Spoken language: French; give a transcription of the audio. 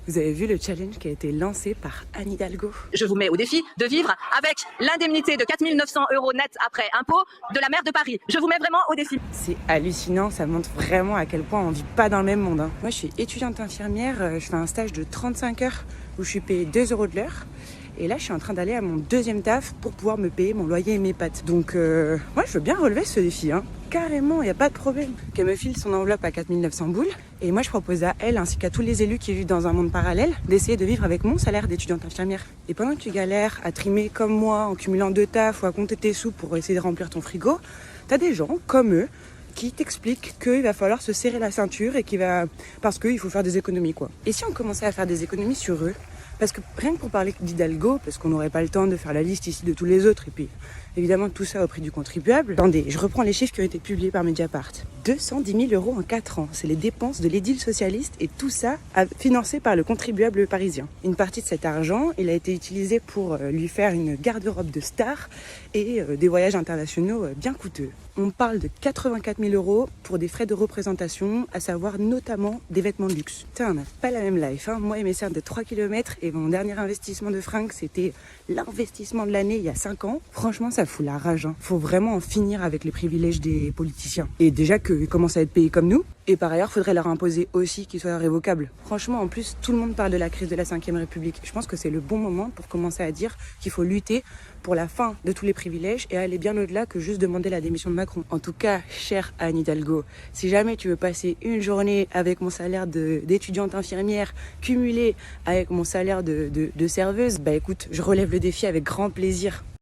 Vous avez vu le challenge qui a été lancé par Anne Hidalgo? Je vous mets au défi de vivre avec l'indemnité de 4 900 € net après impôt de la maire de Paris. Je vous mets vraiment au défi. C'est hallucinant, ça montre vraiment à quel point on vit pas dans le même monde. Moi, je suis étudiante infirmière, je fais un stage de 35 heures où je suis payée 2 € de l'heure. Et là, je suis en train d'aller à mon deuxième taf pour pouvoir me payer mon loyer et mes pâtes. Donc, moi, je veux bien relever ce défi, Carrément, il n'y a pas de problème. Qu'elle me file son enveloppe à 4 900 boules. Et moi, je propose à elle, ainsi qu'à tous les élus qui vivent dans un monde parallèle, d'essayer de vivre avec mon salaire d'étudiante infirmière. Et pendant que tu galères à trimer comme moi, en cumulant 2 tafs ou à compter tes sous pour essayer de remplir ton frigo, t'as des gens comme eux qui t'expliquent qu'il va falloir se serrer la ceinture et parce qu'il faut faire des économies, quoi. Et si on commençait à faire des économies sur eux? Parce que rien que pour parler d'Hidalgo, parce qu'on n'aurait pas le temps de faire la liste ici de tous les autres, et puis évidemment tout ça au prix du contribuable. Attendez, je reprends les chiffres qui ont été publiés par Mediapart. 210 000 € en 4 ans, c'est les dépenses de l'édile socialiste et tout ça financé par le contribuable parisien. Une partie de cet argent, il a été utilisé pour lui faire une garde-robe de star et des voyages internationaux bien coûteux. On parle de 84 000 € pour des frais de représentation, à savoir notamment des vêtements de luxe. Putain, on n'a pas la même life, Moi et mes sœurs de 3 km et mon dernier investissement de fringues, c'était l'investissement de l'année il y a 5 ans. Franchement, ça fout la rage. Faut vraiment en finir avec les privilèges des politiciens. Et déjà qu'ils commencent à être payés comme nous. Et par ailleurs, faudrait leur imposer aussi qu'ils soient révocables. Franchement, en plus, tout le monde parle de la crise de la 5e République. Je pense que c'est le bon moment pour commencer à dire qu'il faut lutter pour la fin de tous les privilèges et aller bien au-delà que juste demander la démission de Macron. En tout cas, chère Anne Hidalgo, si jamais tu veux passer une journée avec mon salaire d'étudiante infirmière cumulé avec mon salaire de serveuse, bah écoute, je relève le défi avec grand plaisir.